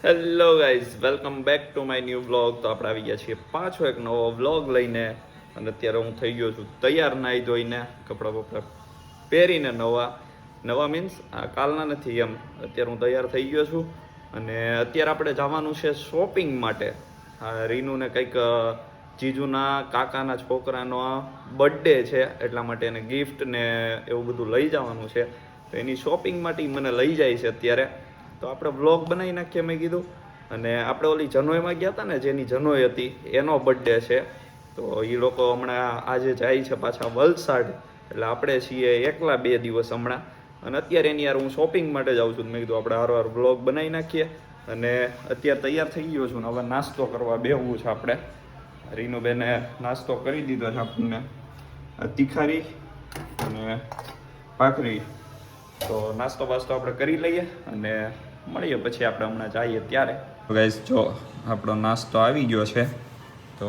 Hello guys, welcome back to my new vlog. તો આપણે આવી ગયા છીએ પાછો એક નવો વ્લોગ લઈને. અને અત્યારે હું થઈ ગયો છું તૈયાર, નાહી ધોઈને, કપડાં બપડા પહેરીને. નવા મીન્સ કાલના નથી એમ. અત્યારે હું તૈયાર થઈ ગયો છું અને અત્યારે આપણે જવાનું છે શોપિંગ માટે. રીનુને કંઈક જીજુના કાકાના છોકરાનો બર્થડે છે, એટલા માટે એને ગિફ્ટ ને એવું બધું લઈ જવાનું છે. તો એની શોપિંગ માટે મને લઈ જાય છે અત્યારે. તો આપણે વ્લોગ બનાવી નાખીએ મેં કીધું. અને આપણે ઓલી જનોઈમાં ગયા હતા ને, જેની જનોઈ હતી એનો બર્થડે છે. તો એ લોકો હમણાં આજે જાય છે પાછા વલસાડ, એટલે આપણે છીએ એકલા 2 દિવસ હમણાં. અને અત્યારે એની યાર હું શોપિંગ માટે જાઉં છું. મેં કીધું આપણે હારવાર વ્લોગ બનાવી નાખીએ. અને અત્યારે તૈયાર થઈ ગયો છું ને હવે નાસ્તો કરવા બેહવું છે આપણે. રીનુબેને નાસ્તો કરી દીધો છે આપણને, તીખારી અને ભાખરી. તો નાસ્તો બાસ્તો આપણે કરી લઈએ અને મળીએ પછી આપણે હમણાં જઈએ ત્યારે. ગાઈસ જો આપણો નાસ્તો આવી ગયો છે, તો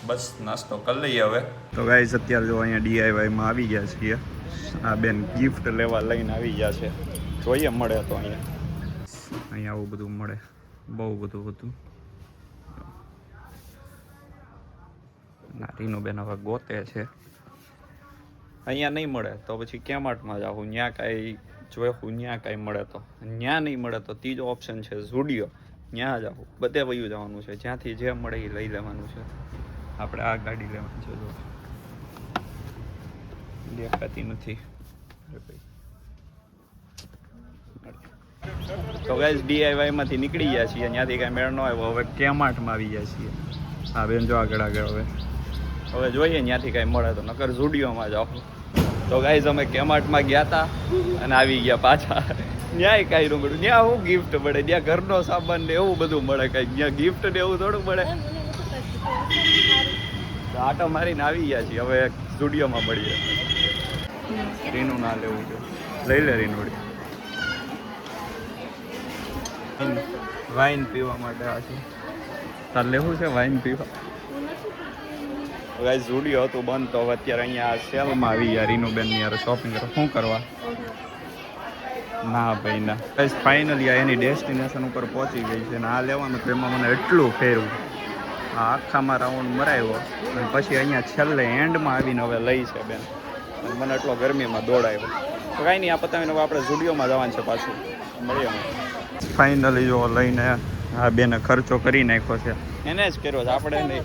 બસ નાસ્તો કરી લઈએ હવે. તો ગાઈસ અત્યારે જો અહીંયા DIYમાં આવી ગયા છીએ. આ બેન ગિફ્ટ લેવા લઈને આવી ગયા છે. જોઈએ મળે તો અહીંયા આવું બધું મળે, બહુ બધું. રીનુબેન હવે ગોતે છે. અહીંયા નહીં મળે તો પછી કેમાર્ટમાં જાઉં, ત્યાં કાંઈ જોયું ત્યાં કાંઈ મળે તો. ત્યાં નહીં મળે તો ત્રીજો ઓપ્શન છે ઝુડિયો, ત્યાં જાઉં. બધે વયું જવાનું છે, જ્યાંથી જે મળે એ લઈ લેવાનું છે. આપણે આ ગાડી લેવાની છે, જો દેખાતી નથી. તો ગાઈસ DIYમાંથી નીકળી ગયા છીએ, ત્યાંથી કાંઈ મેળ ન આવ્યો. હવે કેમાર્ટમાં આવી ગયા છીએ. હા બેન જો આગળ હવે જોઈએ ત્યાંથી કાંઈ મળે તો, નકર ઝુડિયોમાં જાઓ. તો ગાઈઝ અમે કેમાર્ટમાં ગયા હતા અને આવી ગયા પાછા. ન્યાય કાંઈ ન મળ્યું. ત્યાં શું ગિફ્ટ મળે? ત્યાં ઘરનો સામાન ને એવું બધું મળે. કાંઈ ત્યાં ગિફ્ટ ને એવું થોડું મળે. આટો મારીને આવી ગયા છીએ, હવે સ્ટુડિયોમાં મળીએ. રીનું ના લેવું છે, લઈ લે રીનુડી. વાઇન પીવા માટે આ છે. તાર લેવું છે વાઇન પીવા? ગાઈસ ઝુડિયો હતું બંધ, તો હવે અત્યારે અહીંયા સેલમાં આવી ગયા. રીનુબેનની યાર શોપિંગ શું કરવા? ના ભાઈ ના. ગાઈસ ફાઇનલી એની ડેસ્ટિનેશન ઉપર પહોંચી ગઈ છે. અને આ લેવાનું તો એમાં મને એટલું ફેરવું, આ આખામાં રાઉન્ડ મરાવ્યો અને પછી અહીંયા છેલ્લે એન્ડમાં આવીને હવે લઈ છે બેન. અને મને એટલો ગરમીમાં દોડાવ્યો. તો કાંઈ નહીં, આ પતાવીને હવે આપણે ઝુડિયોમાં જવાનું છે પાછું. મળીએ ફાઇનલી જો લઈને આ બેને ખર્ચો કરી નાખ્યો છે. એને જ કર્યો છે, આપણે નહીં.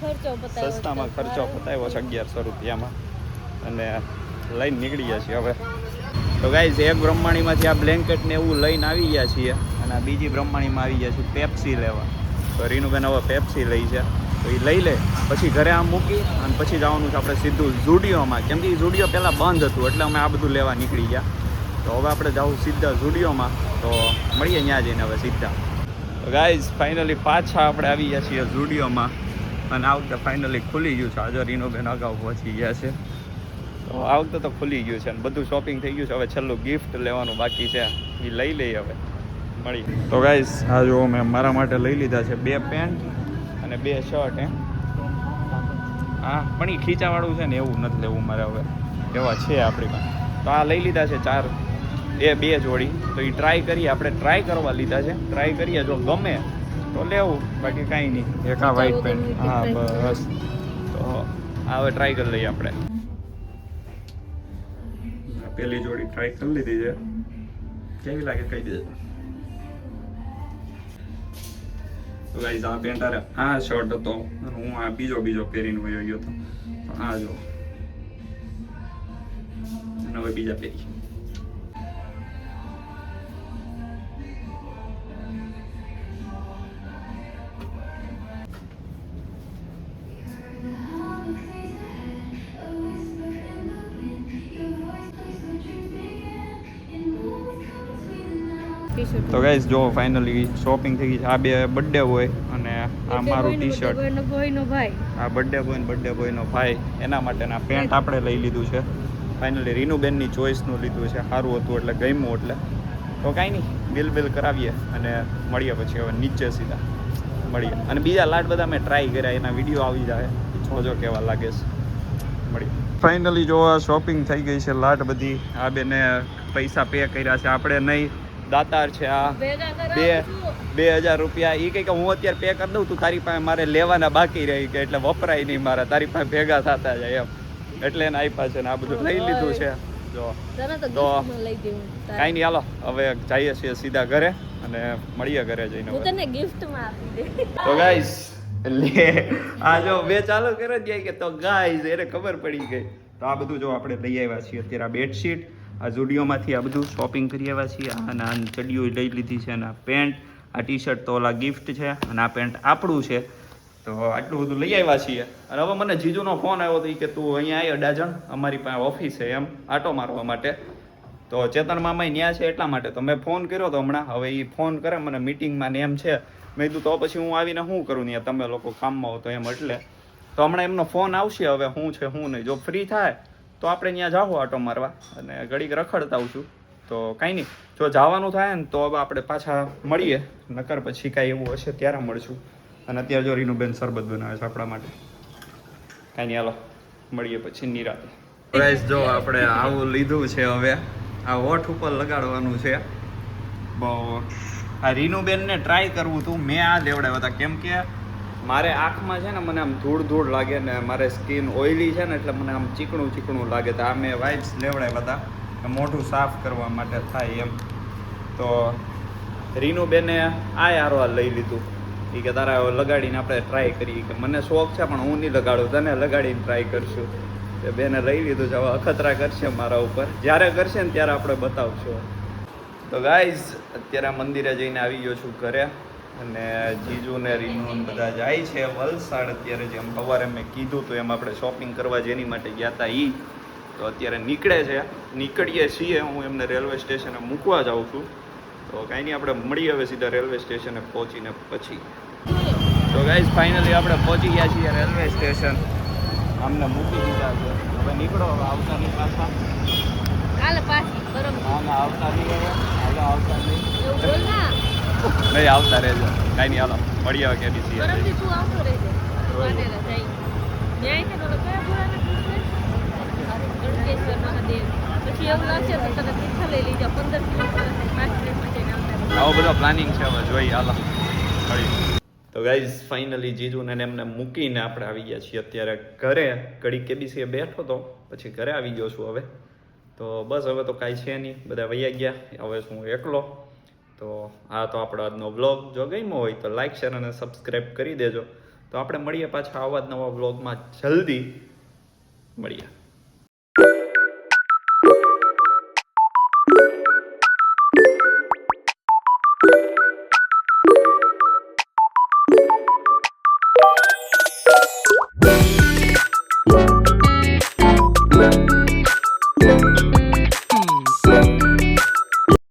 સસ્તામાં ખર્ચો પતાવ્યો છે 1100 રૂપિયામાં. અને લઈને નીકળી ગયા છીએ હવે. તો ગાઈઝ એક બ્રહ્માણીમાંથી આ બ્લેન્કેટ ને એવું લઈને આવી ગયા છીએ. અને આ બીજી બ્રહ્માણીમાં આવી ગયા છીએ પેપ્સી લેવા. તો રીનુબેન હવે પેપ્સી લઈ છે, તો એ લઈ લે પછી ઘરે આમ મૂકી અને પછી જવાનું છે આપણે સીધું ઝુડિયોમાં. કેમ કે ઝુડિયો પહેલાં બંધ હતું, એટલે અમે આ બધું લેવા નીકળી ગયા. તો હવે આપણે જવું સીધા ઝુડિયોમાં. તો મળીએ ત્યાં જઈને હવે સીધા. તો ગાઈઝ ફાઇનલી પાછા આપણે આવી ગયા છીએ ઝુડિયોમાં. અને આ વખતે ફાઇનલી ખુલી ગયું છે. આજે રીનુબેન અગાઉ પહોંચી ગયા છે, તો આ વખતે તો ખુલી ગયું છે અને બધું શોપિંગ થઈ ગયું છે. હવે છેલ્લું ગિફ્ટ લેવાનું બાકી છે, એ લઈ લઈએ હવે. મળી. તો ગાઈઝ આ જો મેં મારા માટે લઈ લીધા છે 2 પેન્ટ અને 2 શર્ટ. હા પણ એ ખીચાવાળું છે ને એવું નથી લેવું મારે હવે, એવા છે આપણી પાસે. તો આ લઈ લીધા છે 2 જોડી. તો એ ટ્રાય કરીએ, આપણે ટ્રાય કરવા લીધા છે. ટ્રાય કરીએ, જો ગમે તો લેવું, બાકી કાંઈ નહીં. એક આ વ્હાઈટ પેન્ટ, હા બસ. તો આ હવે ટ્રાય કરી લઈએ આપણે. પેલી જોડી ટ્રાય કરી લીધી છે, કેવી લાગે કહી દેજો. તો ગાઈઝ આ પેન્ટ આ શર્ટ હતો, હું આ બીજો પહેરીને વયો ગયો હતો. આ જો હવે બીજા પહેરી. તો ગાઈઝ જો ફાઇનલી શોપિંગ થઈ ગઈ છે. આ 2 બર્થડે બોય અને આ મારું ટી-શર્ટ. આ બર્થડે બોય નો ભાઈ, એના માટેના પેન્ટ આપણે લઈ લીધું છે. ફાઇનલી રીનુબેનની ચોઈસનું લીધું છે, સારું હતું એટલે ગમ્યું. એટલે તો કાંઈ નહીં, બિલ કરાવીએ અને મળીએ પછી હવે નીચે સીધા મળીએ. અને બીજા લાડ બધા મેં ટ્રાય કર્યા, એના વિડીયો આવી જાય, જોજો કેવા લાગે છે. મળીએ. ફાઇનલી જો આ શોપિંગ થઈ ગઈ છે, લાટ બધી. આ બેને પૈસા પે કર્યા છે, આપણે નહીં. દાતાર છે આ બે 2000 રૂપિયા. એ કહે કે હું અત્યારે પે કરી દઉં, તું તારી પાસે મારે લેવાના બાકી રહી કે એટલે વપરાય નહીં મારા, તારી પાસે ભેગા થતા જાય એમ, એટલે એને આપ્યા છે ને આ બધું લઈ લીધું છે. જો તો કાંઈ નહીં, હાલો હવે જઈએ છીએ સીધા ઘરે અને મળીએ ઘરે જઈને. તો ગાઈસ લે આ જો બે ચાલુ કરે જાય કે તો ગાઈસ એને ખબર પડી ગઈ. તો આ બધું જો આપણે લઈ આવ્યા છીએ અત્યારે. આ બેડશીટ આ ઝુડિયોમાંથી આ બધું શોપિંગ કરી આવ્યા છીએ. અને આ ચડિયો લઈ લીધી છે અને આ પેન્ટ, આ ટી શર્ટ તો ઓલા ગિફ્ટ છે અને આ પેન્ટ આપણું છે. તો આટલું બધું લઈ આવ્યા છીએ. અને હવે મને જીજુનો ફોન આવ્યો હતો કે તું અહીંયા આવ્યો ડાજણ, અમારી પાસે ઓફિસ છે એમ આટો મારવા માટે. તો ચેતન મામા ન્યા છે એટલા માટે તો મેં ફોન કર્યો હતો હમણાં. હવે એ ફોન કરે મને મીટિંગમાં ને એમ છે. મેં કીધું તો પછી હું આવીને શું કરું ત્યાં, તમે લોકો કામમાં હો તો એમ. એટલે તો હમણાં એમનો ફોન આવશે હવે શું છે શું નહીં. જો ફ્રી થાય તો આપણે ત્યાં જાઓ આટો મારવા અને ઘડીક રખડતા આવશું. તો કાંઈ નહીં, જો જવાનું થાય ને તો હવે આપણે પાછા મળીએ, નકર પછી કાંઈ એવું હશે ત્યારે મળશું. અને અત્યારે જો રીનુબેન શરબત બનાવે છે આપણા માટે. કાંઈ નહીં, હાલો મળીએ પછી નિરાતે. પ્રાઇસ જો આપણે આવું લીધું છે. હવે આ હોઠ ઉપર લગાડવાનું છે. બહુ આ રીનુબેનને ટ્રાય કરવું હતું, મેં આ લેવડાવ્યા હતા કેમ કે મારે આંખમાં છે ને મને આમ ધૂળ લાગે ને મારે સ્કિન ઓઇલી છે ને એટલે મને આમ ચીકણું લાગે. તો આ મેં વાઇપ્સ લેવડાવ્યા હતા મોઢું સાફ કરવા માટે થાય એમ. તો રીનુબેને આ યારો લઈ લીધું. એ કે તારા લગાડીને આપણે ટ્રાય કરીએ કે મને શોખ છે પણ હું નહીં લગાડું, તને લગાડીને ટ્રાય કરશું. એ બેને લઈ લીધું છે. હવે અખતરા કરશે મારા ઉપર, જ્યારે કરશે ને ત્યારે આપણે બતાવશું. તો ગાઈઝ અત્યારે મંદિરે જઈને આવી ગયો છું ઘરે. અને જીજુ ને રીનુ બધા જાય છે વલસાડ અત્યારે. જેમ સવારે મેં કીધું તો એમ આપણે શોપિંગ કરવા જેની માટે ગયા હતા એ તો અત્યારે નીકળીએ છીએ. હું એમને રેલવે સ્ટેશને મૂકવા જાઉં છું. તો કાંઈ નહીં, આપણે મળીએ હવે સીધા રેલવે સ્ટેશને પહોંચીને પછી. તો ગાઈઝ ફાઇનલી આપણે પહોંચી ગયા છીએ રેલવે સ્ટેશન. અમને મૂકી દીધા છે. હવે નીકળો, હવે આવતા નહીં પાછા. ના આવતા નહીં, હવે આવતા નહીં આવતા રહેજો. કાંઈ નહીં, હાલો મળીએ હવે કેબીસી. આવો બધો પ્લાનિંગ છે, હવે જોઈએ. હાલો મળીએ. તો ગાઈઝ ફાઇનલી જીજુને એમને મૂકીને આપણે આવી ગયા છીએ અત્યારે ઘરે. ઘડી કેબીસીએ બેઠો તો પછી ઘરે આવી ગયો છું હવે. તો બસ હવે તો કાંઈ છે નહીં, બધા વૈયા ગયા, હવે હું એકલો. તો આ તો આપણો આજનો વ્લોગ જો ગમ્યો હોય તો લાઈક, શેર અને સબસ્ક્રાઈબ કરી દેજો. તો આપણે મળીએ પાછા આવા જ નવા વ્લોગમાં, જલ્દી મળીએ.